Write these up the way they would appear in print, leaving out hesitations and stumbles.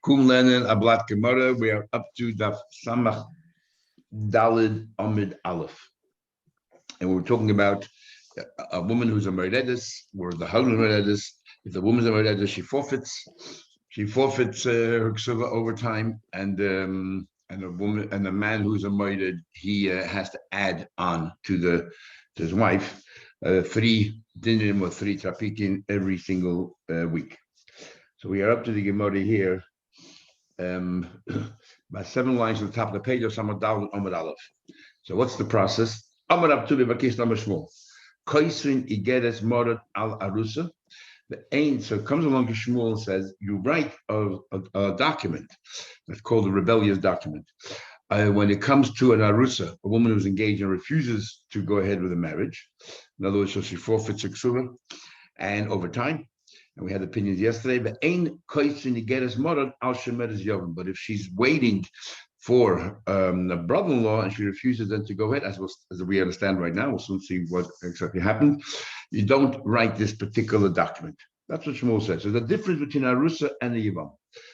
Kum Lenin Ablat Gemara. We are up to Daf Samach Dalid Amid Aleph, and we're talking about a woman who's a meredith, or the husband meredith. If the woman's a meredith, she forfeits. She forfeits her ksuva over time, and a woman and a man who's a meredith, he has to add on to his wife 3 dinim or 3 trapitin every single week. So we are up to the Gemara here. About 7 lines on the top of the page of Samad Dal Amad Aleph. So what's the process? Amad Ab Tuvi Bakis Namar Shmuel. Koisrin Igeres Morat Al Arusa. The ain, so it comes along to Shmuel and says, you write a document that's called a rebellious document. When it comes to an arusa, a woman who's engaged and refuses to go ahead with a marriage, in other words, so she forfeits a ksuva, and over time, and we had opinions yesterday, but but if she's waiting for a brother-in-law and she refuses then to go ahead, as we understand right now, we'll soon see what exactly happened, you don't write this particular document. That's what Shmuel says. So the difference between Arusa and the Yivam.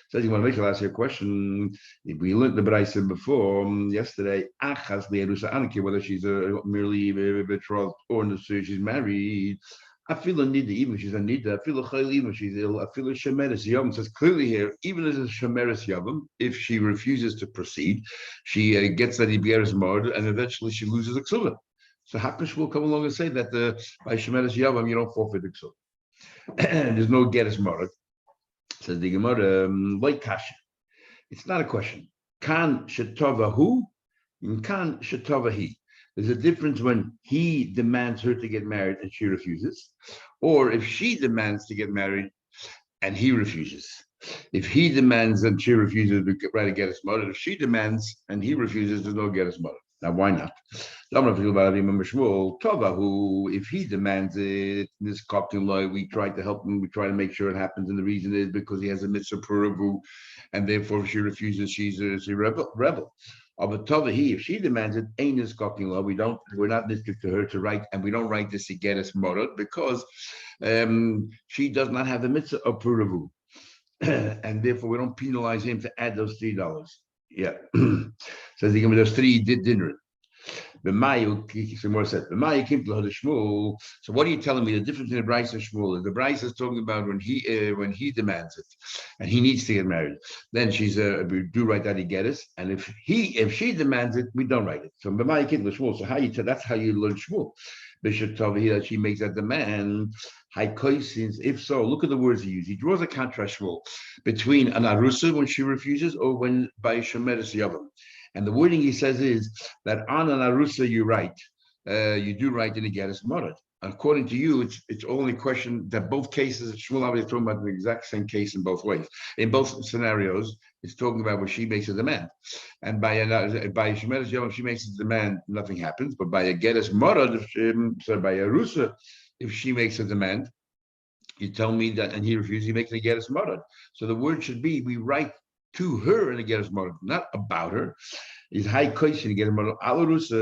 So you want to make sure I ask you a question. If we learned the Braisa before yesterday, Achas the Arusa Anaki, whether she's merely betrothed or she's married. I feel a nida, even if she's a nida. I feel a chayil, even if she's ill. I feel a shemeres yavam. Says clearly here, even as a shemeres yavam, if she refuses to proceed, she gets that ibieres murder, and eventually she loses a ksuva. So Hakadosh will come along and say that by shemeres yavam you don't forfeit the ksuva. There's no geres murder. Says the Gemara, like kasha. It's not a question. Kan shetova hu, and kan shetova he. There's a difference when he demands her to get married and she refuses, or if she demands to get married and he refuses. If he demands and she refuses, we write a geres mother. If she demands and he refuses, there's no geres mother. Now, why not? If he demands it, this Koptin law, we try to help him, we try to make sure it happens, and the reason is because he has a mitzvah puravu, and therefore if she refuses, she's a rebel. If she demands it, ain't this Koptin law, we're not district to her to write, and we don't write this Igeres Morot because she does not have the mitzvah of puravu, and therefore we don't penalize him to add those $3. Yeah. Says he there's 3 dinner. The Mayu, some more said, the Mayu came to the Shmuel. So what are you telling me? The difference in the Bryce and Shmuel is the Bryce is talking about when he demands it and he needs to get married. Then she's we do write that he get it. And if she demands it, we don't write it. So the Mayu came to the Shmuel. So that's how you learn Shmuel. Bishop told me that she makes that demand. If so, look at the words he used. He draws a contrast between an arusa when she refuses or when by shemeres yavam. And the wording he says is that on an arusa you do write in the geres morad. According to you, it's only a question that both cases, Shmuel is talking about the exact same case in both ways. In both scenarios, it's talking about where she makes a demand. And by shemeres yavam, she makes a demand, nothing happens. But by a geres morad, by a arusa, if she makes a demand, you tell me that, and he refuses, he makes a geres morad. So the word should be, we write to her in a geres morad, not about her. Is high question geres morad. Alarus,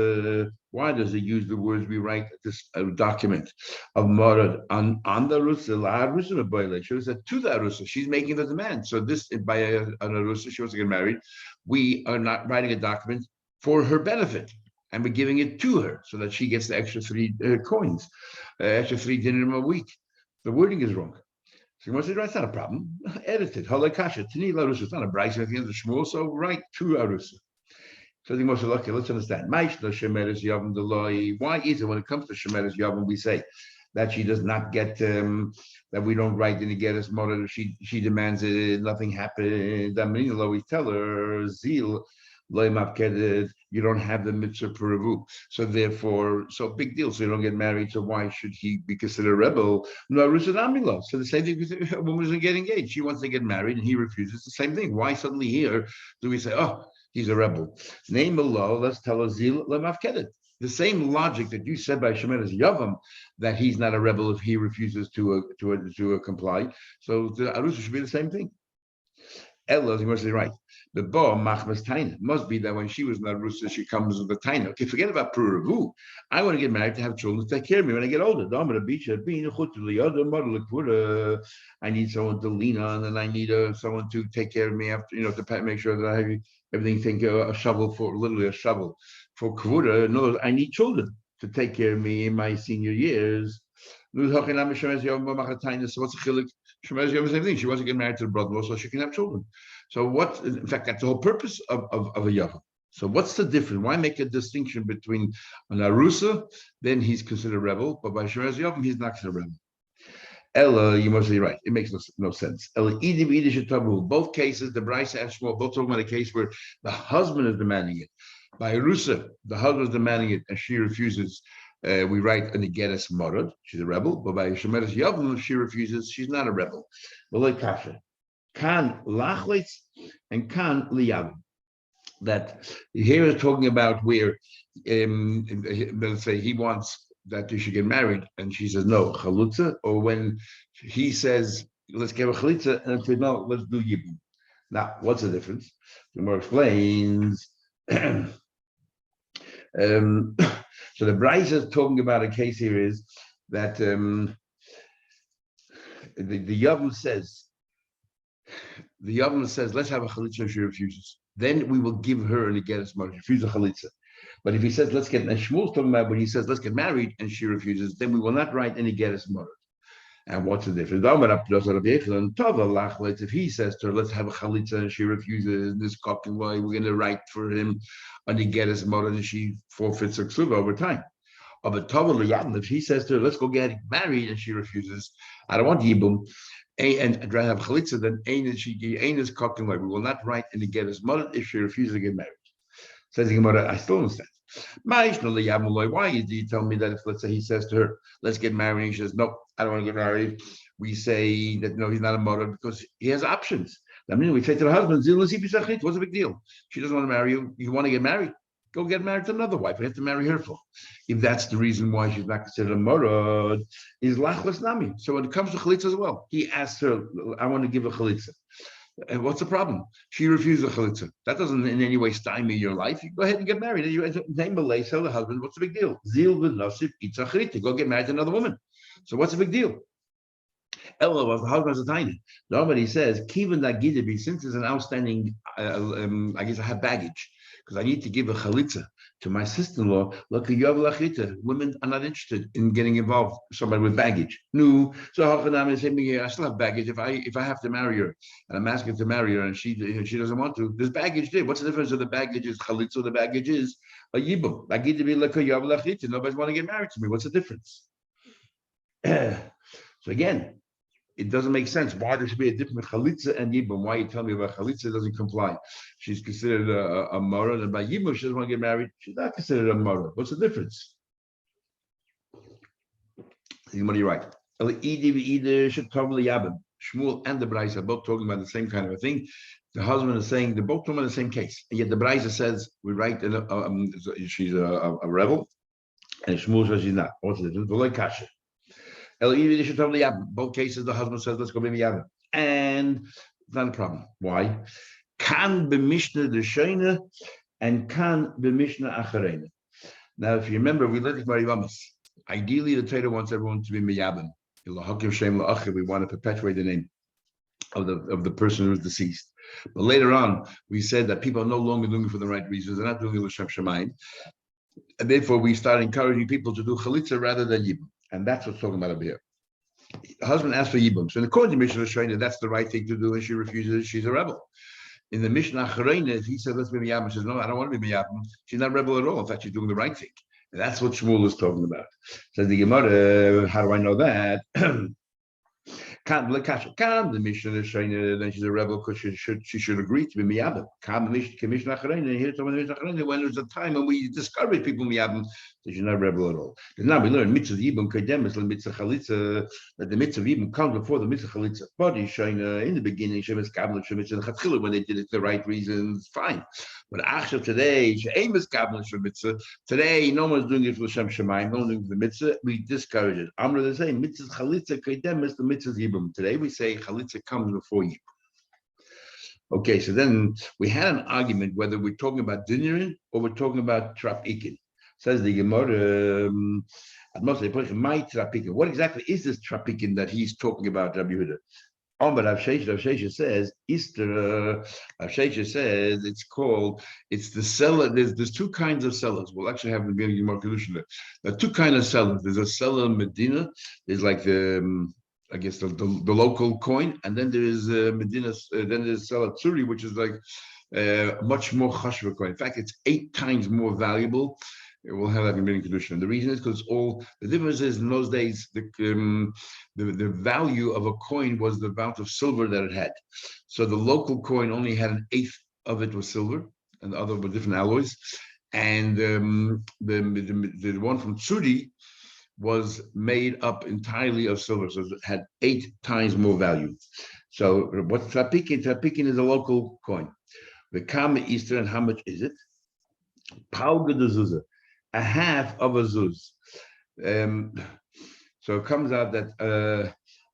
why does it use the words we write this document of morad on the arusa? La arusa boile. She said to the arusa. She's making the demand. So this by an arusa, she wants to get married. We are not writing a document for her benefit. And we're giving it to her so that she gets the extra 3 coins, extra 3 dinim a week. The wording is wrong. So you must say, right, it's not a problem. Edit it. Halakasha. Tini larusa. It's not a Bryce at the end of the Shmuel, so write to arusa. So the most okay, let's understand. Why is it when it comes to shemeres yavam, we say that she does not get that we don't write in the geres morad if she demands it, nothing happened. We tell her zeal. You don't have the mitzvah puravu, so therefore, so big deal. So you don't get married. So why should he be considered a rebel? No, rusanamilo. So the same thing. A woman doesn't get engaged. She wants to get married, and he refuses. The same thing. Why suddenly here do we say, oh, he's a rebel? Name below. Let's tell a zil lemafkedet. The same logic that you said by shemeres yavam that he's not a rebel if he refuses to comply. So the arusa should be the same thing. Ella, you must say right. The ba machmas taina must be that when she was narusa, she comes with the taina. Okay, forget about pruruvu. I want to get married to have children to take care of me when I get older. I need someone to lean on, and I need someone to take care of me after, to make sure that I have everything. Think a shovel for literally a shovel for kvura. No, I need children to take care of me in my senior years. So what's the chilik? Shemez Yom, same thing. She wants to get married to the brother, so she can have children. So what? In fact, that's the whole purpose of a yavam. So what's the difference? Why make a distinction between an arusa? Then he's considered a rebel, but by Shemez Yom, he's not considered a rebel. Ella, you must be right. It makes no sense. Ella, both cases, the Bryce and Shmuel, both talking about a case where the husband is demanding it. By Arusa, the husband is demanding it, and she refuses. We write an Igeres Morad, she's a rebel, but by Shemeres Yavim, if she refuses, she's not a rebel. But Kasha, Kan Lachlitz and Kan Liyavim. That here is talking about where, let's say, he wants that they should get married, and she says no, Chalutza, or when he says, let's get a Chalitza, and says no, let's do Yibum. Now, what's the difference? The more explains. So the Bryce is talking about a case here is that the Yavam says, let's have a chalitza and she refuses. Then we will give her an Igeres Morad. She refuses a chalitza. But if he says, let's get, and Shmuel's talking about when he says, let's get married and she refuses, then we will not write any Igeres Morad. And what's the difference? If he says to her, let's have a chalitza, and she refuses, this cock and boy, we're going to write for him and he get his mother, and she forfeits her ksuva over time. If he says to her, let's go get married, and she refuses, I don't want yibum, and I'd rather have chalitza, then ain't is cock and boy. We will not write and get his mother if she refuses to get married. Says the Gemara, I still understand. Why do you tell me that if, let's say, he says to her, let's get married, and she says, no, I don't want to get married, we say that no, he's not a mother because he has options. I mean, we say to the husband, what's the big deal? She doesn't want to marry you. You want to get married? Go get married to another wife. We have to marry her for. If that's the reason why she's not considered a mother, is lachlas nami. So when it comes to chalitza as well, he asked her, I want to give a chalitza. And what's the problem? She refused a chalitza. That doesn't in any way stymie your life. You go ahead and get married. You name Malay, tell the husband, what's the big deal? Zil v'nosif itza chalitza. Go get married to another woman. So what's the big deal? Ella was the husband's a tiny. Nobody says, Kivan Dagidabi, since there's an outstanding, I guess I have baggage, because I need to give a chalitza to my sister-in-law. Look, women are not interested in getting involved with somebody with baggage. No, so I still have baggage. If I have to marry her, and I'm asking to marry her, and she doesn't want to, there's baggage there. What's the difference of the baggage is chalitza? The baggage is a yibum. Nobody's want to get married to me. What's the difference? So again, it doesn't make sense. Why there should be a difference between chalitza and yibum? Why you tell me about chalitza doesn't comply? She's considered a mara, and by yibum she doesn't want to get married. She's not considered a mara. What's the difference? What are you right? Shmuel and the Braisa are both talking about the same kind of a thing. The husband is saying they're both talking about the same case, and yet the Braisa says we write she's a rebel, and Shmuel says she's not. What's the difference? Both cases, the husband says, let's go be miyavim. And it's not a problem. Why? Kan b'mishna d'shoina and kan b'mishna achareina. Now, if you remember, we let it marivamas. Ideally, the Torah wants everyone to be miyavim. We want to perpetuate the name of the person who is deceased. But later on, we said that people are no longer doing it for the right reasons. They're not doing it l'shem shemayim. And therefore, we start encouraging people to do chalitza rather than yibum. And that's what's talking about over here. The husband asked for yibum. So in according to Mishnah Shreina, that's the right thing to do, and she refuses. She's a rebel. In the Mishnah Acharena, he said, let's be miyabim. She says, no, I don't want to be miyabim. She's not a rebel at all. In fact, she's doing the right thing. And that's what Shmuel is talking about. Says the Gemara, how do I know that? Can't the Mishnah Shreina, then she's a rebel because she should agree to be miyabim. When there's a time when we discourage people miyabim, so she's not a rebel at all. Because now we learn mitzvah yibum kedemis mitzvah chalitza, that the mitzvah yibum comes before the mitzvah chalitza. Body shayna in the beginning, shemis kabbalah shemitza chatchila, when they did it for the right reasons, fine. But actually today, shemis kabbalah shemitza. Today, no one's doing it for Shem Shemayim, no one's doing it for the mitzvah. We discourage it. Amr the same mitzvah chalitza kedemis the mitzvah yibum. Today we say chalitza comes before yibum. Okay, so then we had an argument whether we're talking about dinnerin or we're talking about trapikin. Says the Gemara, my trapikin. What exactly is this trapikin that he's talking about, Rabbi Yehuda? But Rav Shesha says, Easter, Rav Shesha says it's the cellar. There's two kinds of sellers. We'll actually have the beginning more solution there. There are two kinds of sellers. There's a seller Medina, there's like the, I guess the local coin, and then there is Medina, then there's seller Tsuri, which is like much more chashva coin. In fact, it's 8 times more valuable. We'll have that in many condition. The reason is because all the difference is in those days the value of a coin was the amount of silver that it had. So the local coin only had an eighth of it was silver, and the other were different alloys. And the one from Tsuri was made up entirely of silver, so it had 8 times more value. So what's trapikin? Trapikin is a local coin. The Kama Easter, and how much is it? Palga de Zuzah, a half of a zuz. So it comes out that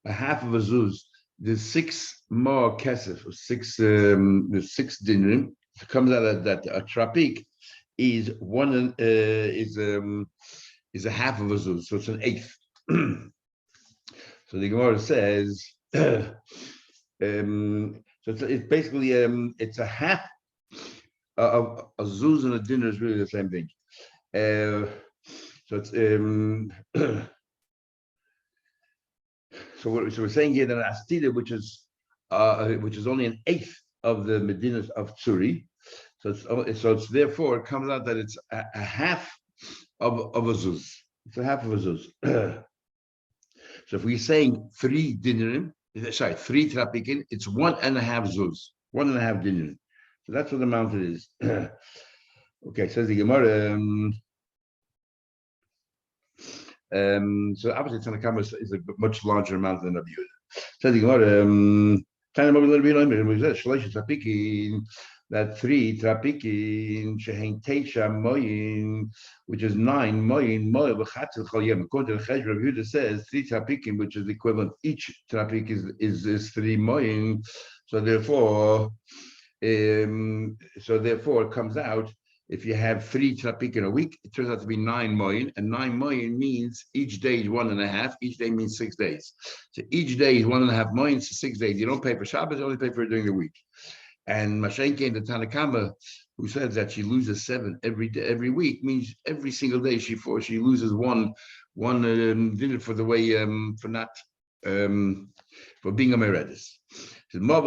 a half of a zuz, there's 6 more kesef, there's 6 dinim. It comes out that a trapik is is a half of a zuz, so it's an eighth. So the Gemara says, so it's basically it's a half of a zuz and a dinner is really the same thing. So it's so we're saying here that an astida, which is only an eighth of the medinas of Tsuri, so it's therefore it comes out that it's a half of a zuz. It's a half of a zuz. So if we're saying 3 dinarim, 3 trapikin, it's 1.5 zuz, 1.5 dinarim. So that's what amount it is. Okay, says the Gemara. So obviously Tanakama is a much larger amount than Rabbi Yehuda. Says the Gemara. That 3 trapikin shehein teisha moyin, which is 9 moyin moyin v'chatzil chol yom. According to the Chesed, Rabbi Yehuda says 3 trapikin, which is the equivalent. Each trapik is 3 moyin. So therefore, it comes out. If you have 3 trapik in a week, it turns out to be 9 moyin, and 9 moyin means each day is 1.5. Each day means 6 days. So each day is 1.5 moyin, so 6 days. You don't pay for Shabbos, you only pay for it during the week. And Mashen came to Tanakama, who says that she loses 7 every week, means every single day she loses one dinner for the way for being a meredis. Why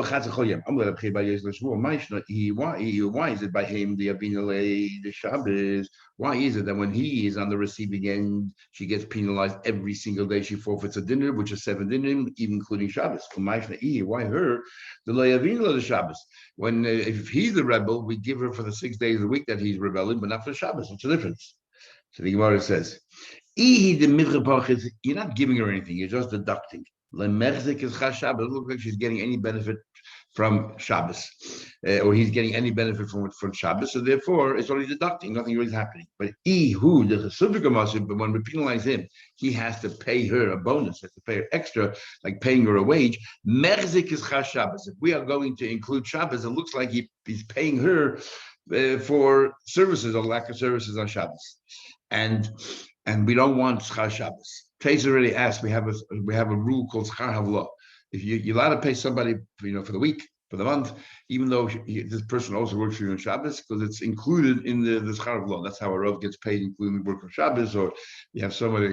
is it by him the Shabbos? Why is it that when he is on the receiving end, she gets penalized every single day she forfeits a dinner, which is 7 dinner, even including Shabbos? Why her? The Shabbos. When if he's the rebel, we give her for the 6 days of the week that he's rebelling, but not for Shabbos. What's the difference? So the Gemara says, you're not giving her anything, you're just deducting. It doesn't look like she's getting any benefit from Shabbos, or he's getting any benefit from Shabbos, so therefore it's only deducting, nothing really is happening. But but when we penalize him, he has to pay her a bonus, has to pay her extra, like paying her a wage. Merzik is Chas Shabbos. If we are going to include Shabbos, it looks like he's paying her for services or lack of services on Shabbos, and we don't want Chas Shabbos. Taser already asked. We have a rule called schar havla. If you're allowed to pay somebody, for the week, for the month, even though this person also works for you on Shabbos, because it's included in the schar havla. That's how a rav gets paid, including the work of Shabbos, or you have somebody,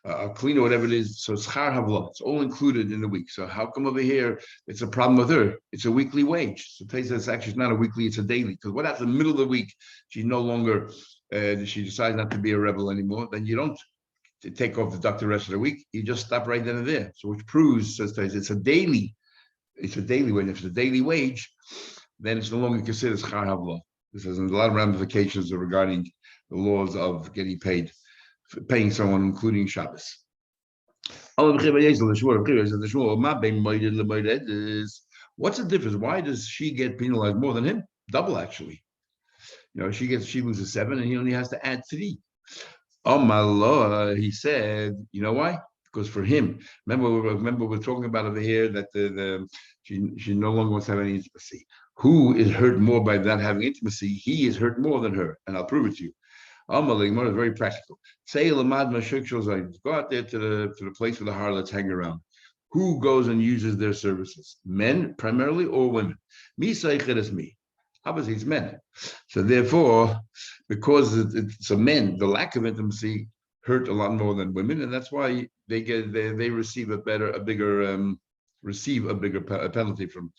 a cleaner, whatever it is. So schar havla, it's all included in the week. So how come over here it's a problem with her? It's a weekly wage. So Taser says actually it's not a weekly, it's a daily. Because what happens in the middle of the week? She's no longer. She decides not to be a rebel anymore. Then you don't to take off the rest of the week, you just stop right then and there. So which proves, says it's a daily wage. If it's a daily wage, then it's no longer considered schar havla. This has a lot of ramifications regarding the laws of getting paid, paying someone, including Shabbos. What's the difference? Why does she get penalized more than him? Double, actually. She loses 7 and he only has to add 3. Oh my Lord, he said, you know why? because for him, remember we're talking about over here that she no longer wants to have any intimacy. Who is hurt more by not having intimacy? He is hurt more than her, and I'll prove it to you. Amalek is very practical. Say Lamad Mashuk Shulzai. Go out there to the place where the harlots hang around. Who goes and uses their services? Men primarily or women? Me Saichet is me. Obviously, it's men. So therefore, because it's a men, the lack of intimacy hurt a lot more than women, and that's why they receive a bigger penalty from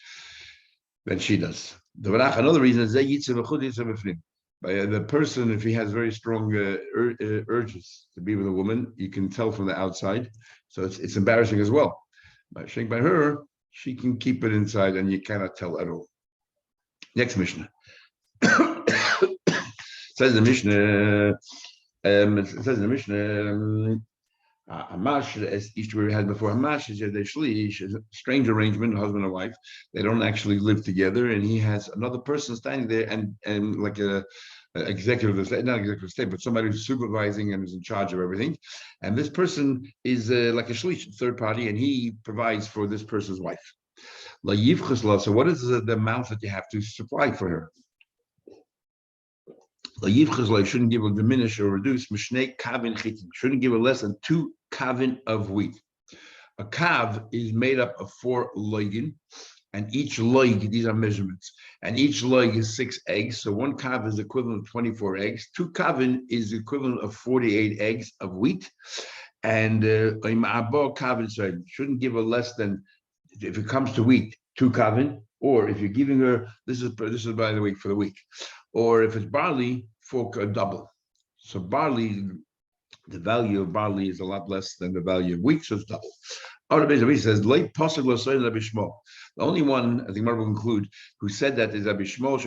than she does. Another reason is the person, if he has very strong urges to be with a woman, you can tell from the outside. So it's embarrassing as well. By her, she can keep it inside, and you cannot tell at all. Next Mishnah. Says the Mishnah. Hamash, as each we had before, Hamash is a shlish, a strange arrangement, husband and wife. They don't actually live together, and he has another person standing there and like a executive estate, not executive estate, but somebody who's supervising and is in charge of everything. And this person is like a shlish, third party, and he provides for this person's wife. So what is the amount that you have to supply for her? Shouldn't give or diminish or reduce. Shouldn't give her less than 2 kavin of wheat. A kav is made up of 4 loigin, and each loig, these are measurements, and each loig is 6 eggs. So 1 kav is equivalent to 24 eggs. 2 kavin is equivalent of 48 eggs of wheat. And kavin shouldn't give her less than, if it comes to wheat, 2 kavin, or if you're giving her, this is by the way for the week, or if it's barley, for a double. So barley, the value of barley is a lot less than the value of wheat, so it's double. He says, the only one, I think Mark will conclude, who said that is Abishmol.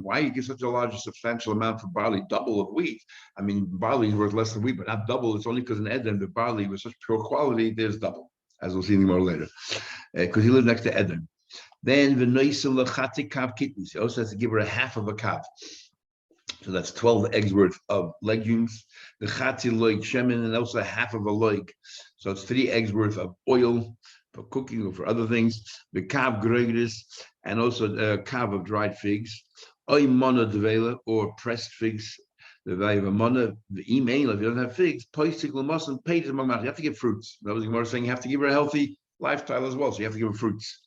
Why you give such a large, substantial amount for barley, double of wheat? I mean, barley is worth less than wheat, but not double. It's only because in Edom, the barley was such pure quality, there's double, as we'll see more later, because he lived next to Edom. Then he also has to give her a half of a kav. So that's 12 eggs worth of legumes. The chati loig shemen, and also half of a loig. So it's 3 eggs worth of oil for cooking or for other things. The kav groigris, and also a kav of dried figs. Oy mona devela, or pressed figs. The value of a mona, the email, if you don't have figs, poistikl muslim, paid you have to give fruits. That was Gemara saying you have to give her a healthy lifestyle as well, so you have to give her fruits.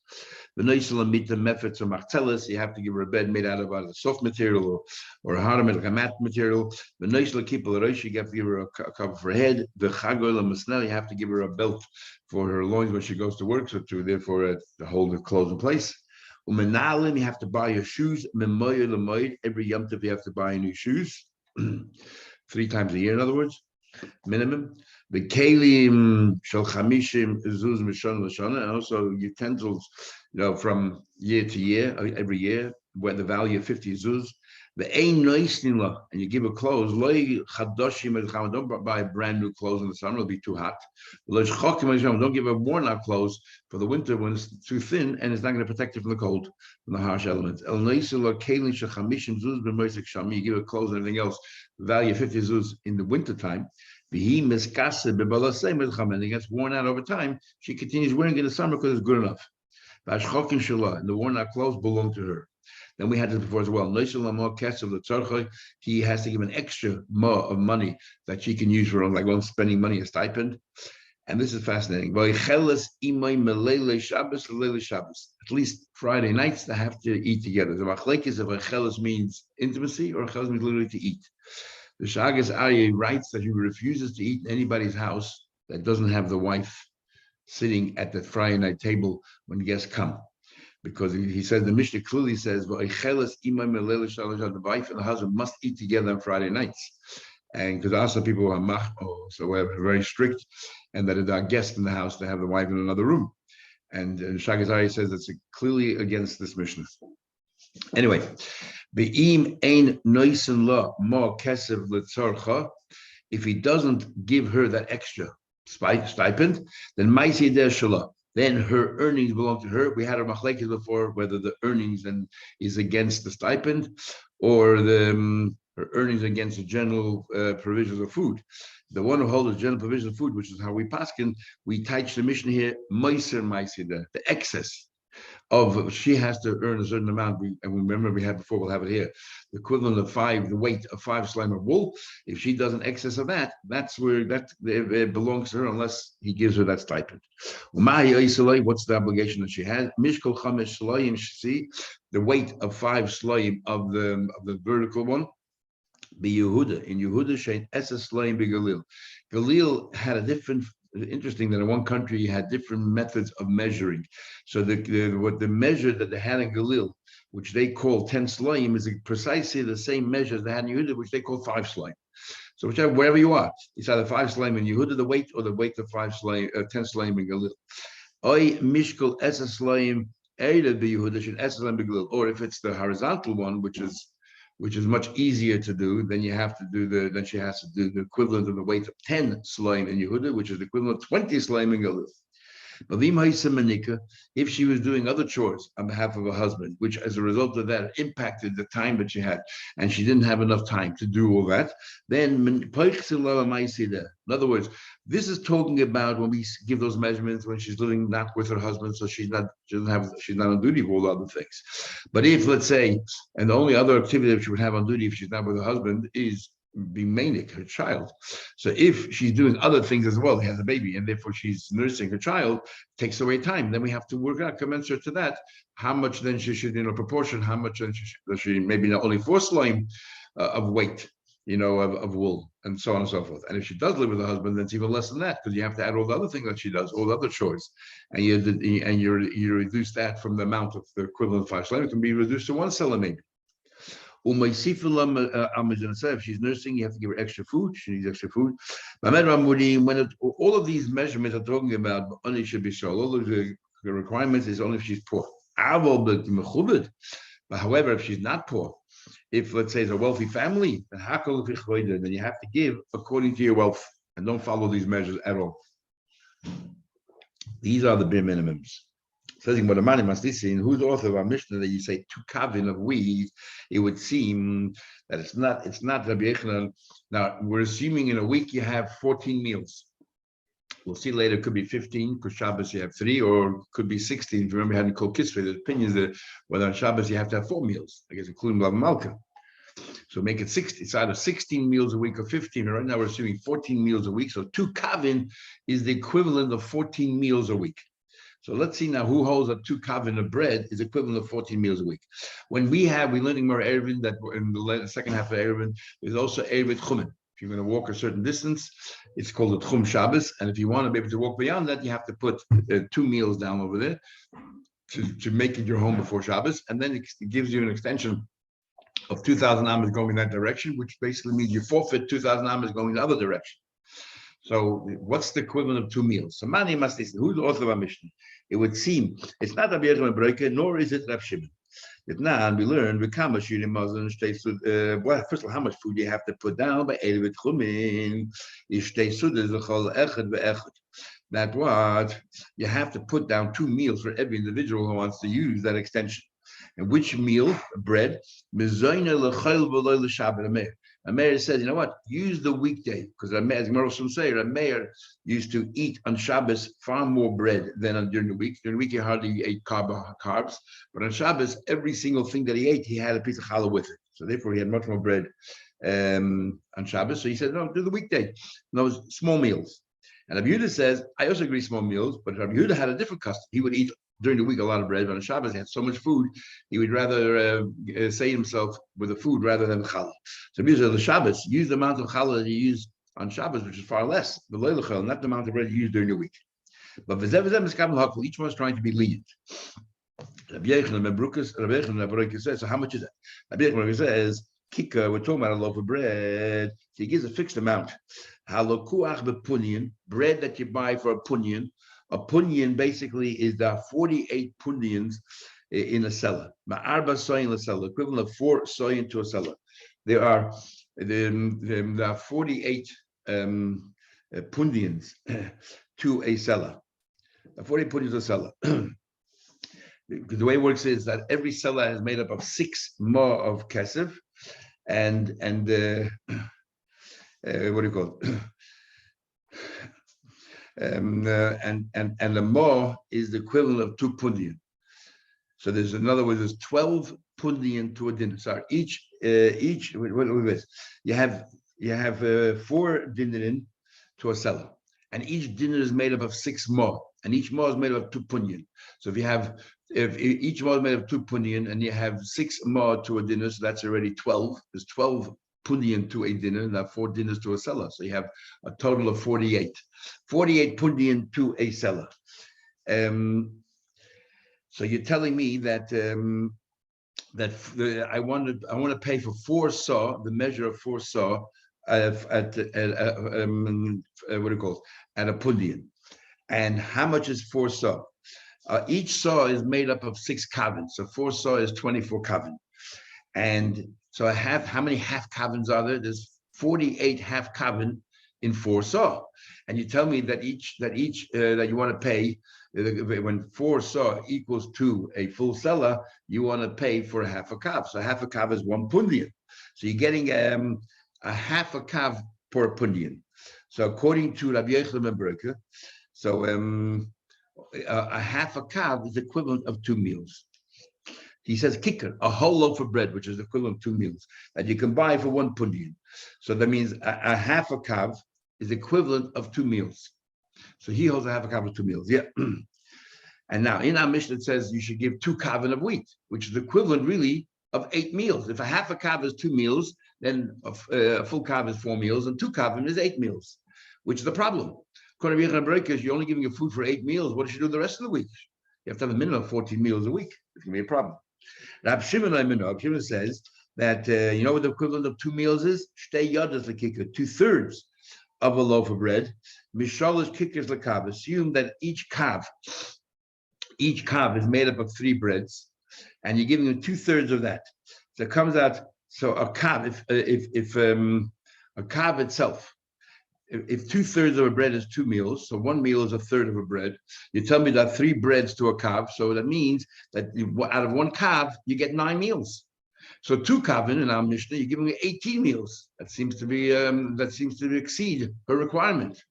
The noisel meet the mefetz or martellus, you have to give her a bed made out of a soft material or a hard like a matte material. The noisel keep you have to give her a cover for her head. The chagol masnel, you have to give her a belt for her loins when she goes to work, so therefore to hold the clothes in place. Umenalim, you have to buy your shoes. Memoy lemoid, every yom tov you have to buy new shoes, 3 times a year, in other words, minimum. The kelim shel chamishim zuz mishon l'shana, and also utensils, from year to year, every year, where the value of 50 zuz. The ein noisnila, and you give her clothes. Lo chadoshim, don't buy brand new clothes in the summer; it'll be too hot. Lo chokim, don't give her worn out clothes for the winter when it's too thin and it's not going to protect you from the cold, from the harsh elements. El noisila kelim shel chamishim zuz b'moisek shami. You give her clothes and everything else, value of 50 zuz in the winter time. And it gets worn out over time. She continues wearing it in the summer because it's good enough. And the worn out clothes belong to her. Then we had this before as well. He has to give an extra more of money that she can use for like spending money, a stipend. And this is fascinating. At least Friday nights they have to eat together. The machlekes of cheles means intimacy or cheles means literally to eat. The Shagas Aryeh writes that he refuses to eat in anybody's house that doesn't have the wife sitting at the Friday night table when guests come. Because he says, the Mishnah clearly says, the wife and the husband must eat together on Friday nights. And because also people who are so we're very strict, and that if there are guests in the house, they have the wife in another room. And Shagas Aryeh says that's clearly against this Mishnah. Anyway, if he doesn't give her that extra stipend, then her earnings belong to her. We had a machlekes before whether the earnings then is against the stipend or the her earnings against the general provisions of food. The one who holds the general provision of food, which is how we paskin, we teach the mission here, meiser meisida, the excess of she has to earn a certain amount. And remember we had before, we'll have it here, the equivalent of the weight of 5 slime of wool. If she does an excess of that, that's where that it belongs to her, unless he gives her that stipend. What's the obligation that she has? Mishkol chamesh shlayim, see the weight of 5 slime of the vertical one. Be Yehuda in Yehuda shein eses slime be Galil. Galil had a different. Interesting that in one country you had different methods of measuring. So what the measure that they had in Galil, which they call 10 slime, is precisely the same measure as they had in Yehuda, which they call 5 slime. So whichever, wherever you are, it's either 5 slime in Yehuda, the weight, or the weight of 10 slime in Galil. Oy mishkol esa slime eila be Yehuda shin esa slime be Galil. Or if it's the horizontal one, which is much easier to do, then she has to do the equivalent of the weight of 10 slime in Yehuda, which is the equivalent of 20 slime in Galil. If she was doing other chores on behalf of her husband, which as a result of that impacted the time that she had, and she didn't have enough time to do all that, then in other words, this is talking about when we give those measurements when she's living not with her husband, so she's not on duty for all the other things. But if, let's say, and the only other activity that she would have on duty if she's not with her husband is being manic, her child. So if she's doing other things as well, he has a baby, and therefore she's nursing her child, takes away time. Then we have to work out commensurate to that how much then she should, proportion, how much then she maybe not only 4 slime of weight, of wool, and so on and so forth. And if she does live with her husband, then it's even less than that, because you have to add all the other things that she does, all the other chores, and you reduce that from the amount of the equivalent of 5 slime. It can be reduced to 1 selah maybe. If she's nursing, you have to give her extra food. She needs extra food. When all of these measurements are talking about, only should be so. All of the requirements is only if she's poor. But however, if she's not poor, if let's say it's a wealthy family, then you have to give according to your wealth, and don't follow these measures at all. These are the bare minimums. Says what the money must be seen. Who's the author of our Mishnah that you say 2 kavin of wheat? It would seem that it's not Rabbi Yochanan. Now we're assuming in a week you have 14 meals. We'll see later. It could be 15 because Shabbos you have 3, or it could be 16. If you remember, you had in Kol Kisvei, there's opinions that whether on Shabbos you have to have 4 meals. I guess including Lav Malka. So make it 60. It's either 16 meals a week or 15. Right now we're assuming 14 meals a week. So 2 kavin is the equivalent of 14 meals a week. So let's see now who holds that 2 kavin of bread is equivalent of 14 meals a week. When we're learning more Erevin, that in the second half of Erevin, there's also Erevin Chumen. If you're going to walk a certain distance, it's called the Chum Shabbos. And if you want to be able to walk beyond that, you have to put 2 meals down over there to make it your home before Shabbos. And then it gives you an extension of 2,000 amas going in that direction, which basically means you forfeit 2,000 amas going in the other direction. So what's the equivalent of 2 meals? So Mani must listen. Who's the author of our Mishnah? It would seem it's not Rabbi Yochanan Broike, nor is it Rav Shimon. Now we learned first of all, how much food you have to put down by Erevet Chumin. That what you have to put down 2 meals for every individual who wants to use that extension. And which meal? Bread. A mayor says, you know what? Use the weekday, because as Merosum say, a mayor used to eat on Shabbos far more bread than during the week. During the week, he hardly ate carbs, but on Shabbos, every single thing that he ate, he had a piece of challah with it. So therefore, he had much more bread on Shabbos. So he said, no, do the weekday. Those small meals. And Rabbi Yehuda says, I also agree small meals, but Rabbi Yehuda had a different custom. He would eat during the week a lot of bread, but on Shabbos he had so much food, he would rather sate himself with the food rather than challah. So because of the Shabbos, use the amount of challah that you use on Shabbos, which is far less, the leilachal, not the amount of bread you use during the week. But each one is trying to be lenient. Rabbi Yochanan says, so how much is it? Rabbi Yochanan says, Kika, we're talking about a loaf of bread. So he gives a fixed amount. Bread that you buy for a punyan. A punyan basically is the 48 punyans in a cellar. Ma'arba soyin la cellar, equivalent of 4 soyin to a cellar. There are 48 punyans to a cellar. 48 punyans to a cellar. The way it works is that every cellar is made up of 6 more of kesef, and what do you call it? And the more is the equivalent of 2 pundian. So there's, in other words, there's 12 pundian to a dinner. Sorry, each what is you have 4 dinarin to a seller, and each dinner is made up of 6 more, and each more is made up of 2 pundian. So if each more is made of 2 pundian, and you have 6 more to a dinner, so that's already 12. There's 12 pundian to a dinner, and that 4 dinners to a seller. So you have a total of 48. 48 pundian to a seller. So you're telling me that I want to pay for 4 saw, the measure of 4 saw what do you call it, at a pundian. And how much is 4 saw? Each saw is made up of 6 kavins. So 4 saw is 24 kavin. And so how many half kavins are there? There's 48 half kavin in 4 saw. And you tell me that that you want to pay, when 4 saw equals to a full seller, you want to pay for a half a kav. So half a kav is 1 pundian. So you're getting a half a kav per pundian. So according to Rabbi Yochanan ben Broker, so a half a kav is equivalent of 2 meals. He says kicker, a whole loaf of bread, which is equivalent to 2 meals, that you can buy for 1 pundian. So that means a half a kav is equivalent of 2 meals. So he holds a half a kav of 2 meals. Yeah. And now in our Mishnah it says you should give 2 kavin of wheat, which is equivalent really of 8 meals. If a half a kav is 2 meals, then a full kav is 4 meals, and 2 kavin is 8 meals, which is the problem. According to Rabbi Yochanan, you're only giving your food for 8 meals. What should you do the rest of the week? You have to have a minimum of 14 meals a week. It's going to be a problem. Rab Shimon says that you know what the equivalent of 2 meals is? Shtei yadas l'kikar, 2/3 of a loaf of bread. Mishalosh kikkers l'kav. Assume that each kav is made up of 3 breads, and you're giving them 2/3 of that. So it comes out. So a kav, if a kav itself, if 2/3 of a bread is 2 meals, so 1 meal is 1/3 of a bread. You tell me that 3 breads to a kav, so that means that out of 1 kav you get 9 meals. So 2 kavin in our Mishnah, you're giving me 18 meals. That seems to exceed her requirement.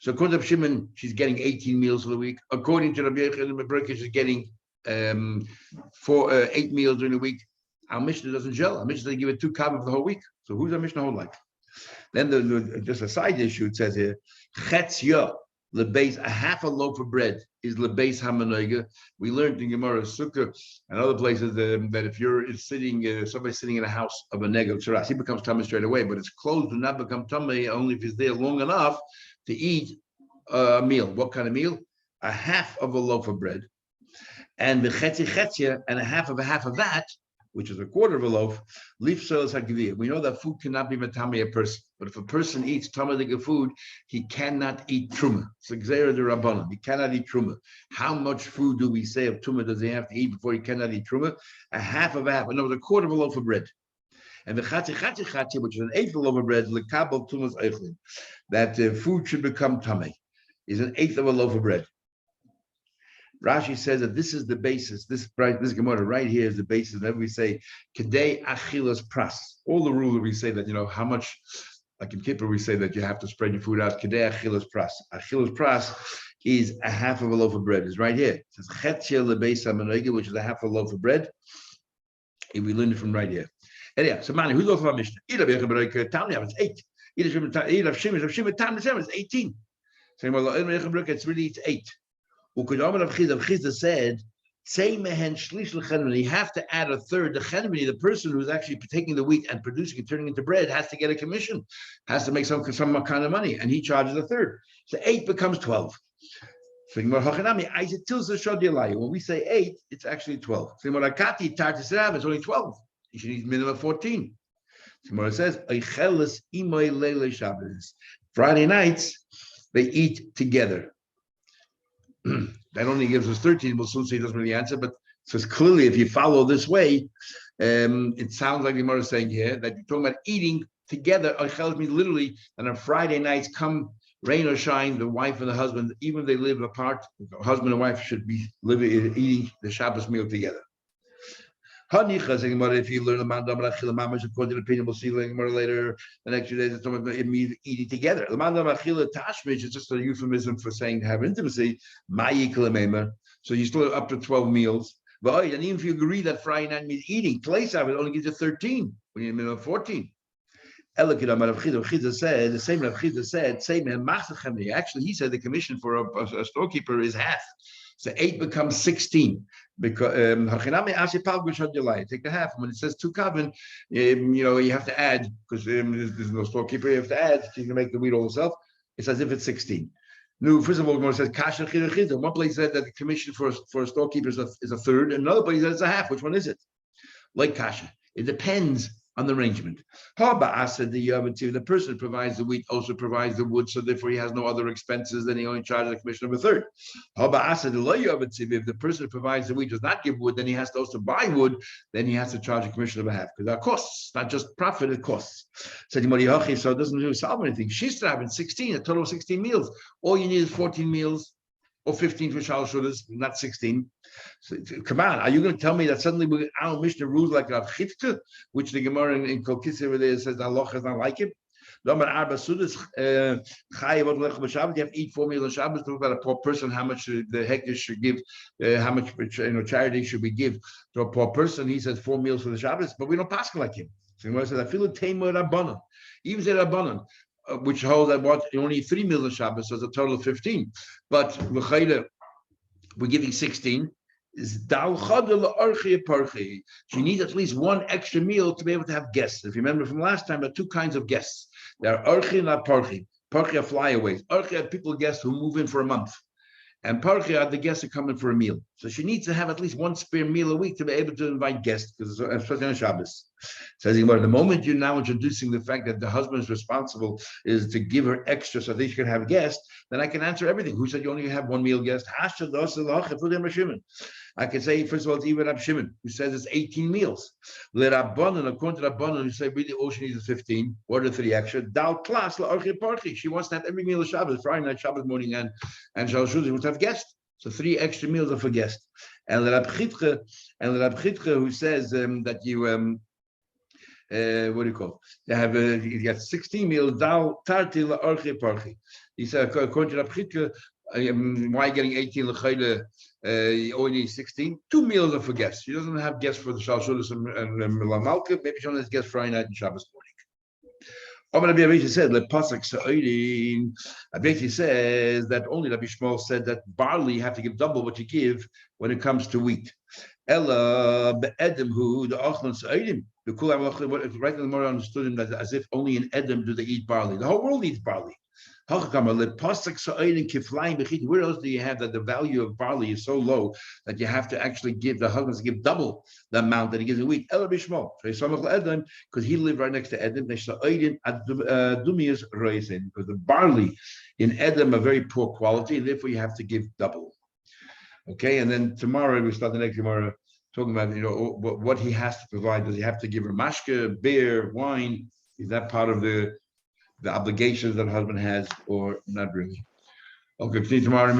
So according to Shimon, she's getting 18 meals for the week. According to Rabbi Yochanan, she's getting 8 meals during the week. Our Mishnah doesn't gel. Our Mishnah doesn't give it 2 kavin for the whole week. So who's our Mishnah hold like? Then just a side issue, it says here, chetzia, lebeis, a half a loaf of bread is lebeis hamanoiga. We learned in Gemara Sukkah and other places that if you're somebody's sitting in a house of a nega tzaras, he becomes tummy straight away, but his clothes do not become tummy only if he's there long enough to eat a meal. What kind of meal? A half of a loaf of bread, and the chetzia, and a half of that, which is a quarter of a loaf, leaf soils hagviyah. We know that food cannot be matami a person, but if a person eats tamadig food, he cannot eat truma. It's a gzeira de rabbanan. He cannot eat truma. How much food do we say of truma does he have to eat before he cannot eat truma? A half, no, a quarter of a loaf of bread. And the chatzi, which is an eighth of a loaf of bread, lekabel tumas eichlin, that food should become tamei, is an eighth of a loaf of bread. Rashi says that this is the basis. This Gemara right here is the basis. Whenever we say kedei achilas pras, all the rules that we say that how much, like in Kippur we say that you have to spread your food out. Kedei achilas pras. Achilas pras is a half of a loaf of bread. It's right here. It says chetzia lebeis hamanoiga, which is a half of a loaf of bread. And we learned it from right here. Anyhow, so Mani, who's off our Mishnah? It's 8. It's 18. It's really 8. Chizda said, you have to add a third. The chenmini, the person who's actually taking the wheat and producing it, turning it into bread, has to get a commission, has to make some kind of money, and he charges a third. So 8 becomes 12. So when we say 8, it's actually 12. It's only 12. You should eat minimum 14. Tomorrow says, Friday nights, they eat together. That only gives us 13. We'll soon see, he doesn't really answer, but says clearly if you follow this way, it sounds like the Gemara is saying here that you're talking about eating together. Oichel means literally, and on Friday nights, come rain or shine, the wife and the husband, even if they live apart, the husband and wife should be eating the Shabbos meal together. Hanicha saying if you learn the mandam achila mamash according to the opinion, we'll see later. The next few days, it's eating together. The mandam achila tashmish is just a euphemism for saying to have intimacy. So you still up to 12 meals. But and even if you agree that Friday night means eating, place of it only gives you 13. When you 14. Chida said the same. Rav Chida said same. Actually, he said the commission for a storekeeper is half. So 8 becomes 16 because take the half. When it says 2 kavan, you have to add because there's no storekeeper. You have to add. You can make the wheat all yourself. It's as if it's 16. No, first of all, it says kasha chida chida. One place said that the commission for a storekeeper is a third, and another place says it's a half. Which one is it? Like kasha, it depends on the arrangement. The person who provides the wheat also provides the wood, so therefore he has no other expenses, then he only charges the commission of a third. If the person who provides the wheat does not give wood, then he has to also buy wood, then he has to charge a commission of a half, because that costs, not just profit, it costs. So it doesn't really solve anything. She's having 16, a total of 16 meals. All you need is 14 meals. Or 15 for Shal Shudas, not 16. So, come on, are you going to tell me that suddenly our Mishnah rules like Rav Chitke, which the Gemara in Kol Kisei over there says Allah is not like him? You have to eat 4 meals on Shabbos. Talk about a poor person, how much the hektish should give, how much charity should we give to a poor person. He says 4 meals for the Shabbos, but we don't pass like him. So Gemara says, I feel it tamer rabbanon, even say rabbanon. Which hold that what only 3 meals of Shabbos, so it's a total of 15. But we're giving 16. She needs at least 1 extra meal to be able to have guests. If you remember from last time, there are 2 kinds of guests. There are archi and not parchi. Parchi are flyaways. Archi are people guests who move in for a month. And parchi are the guests who come in for a meal. So she needs to have at least 1 spare meal a week to be able to invite guests, because especially on Shabbos. Says the moment you're now introducing the fact that the husband is responsible is to give her extra so that she can have guests, then I can answer everything. Who said you only have 1 meal guest? I can say, first of all, it's even Rab Shimon, who says it's 18 meals. According to Rabbanan, who say really all she needs is 15. What are the 3 extra? She wants to have every meal of Shabbos, Friday night, Shabbos morning, and Shal Shudas wants to have guests. So 3 extra meals are for guests. And Rab Chitke, who says that you what do you call? They have you get 16 meals. He said according to Rab Chitke, why getting 18 lechayla? You only need 16. 2 meals are for guests. She doesn't have guests for the Shal Shudas and Malka. Maybe she only has guests Friday night and Shabbos morning. Rabbi said, Abeti says that only Rabbi Shmuel said that barley you have to give double what you give when it comes to wheat. Ella be'edem who the achlan sa'idim. The right in the Gemara understood him that as if only in Edom do they eat barley. The whole world eats barley. Where else do you have that the value of barley is so low that you have to actually give the husbands give double the amount that he gives a week? Because he lived right next to Edom. Because the barley in Edom are very poor quality, and therefore you have to give double. Okay, and then tomorrow we start the next tomorrow talking about what he has to provide. Does he have to give her mashke, beer, wine? Is that part of the obligations that a husband has, or not really? Okay, see tomorrow.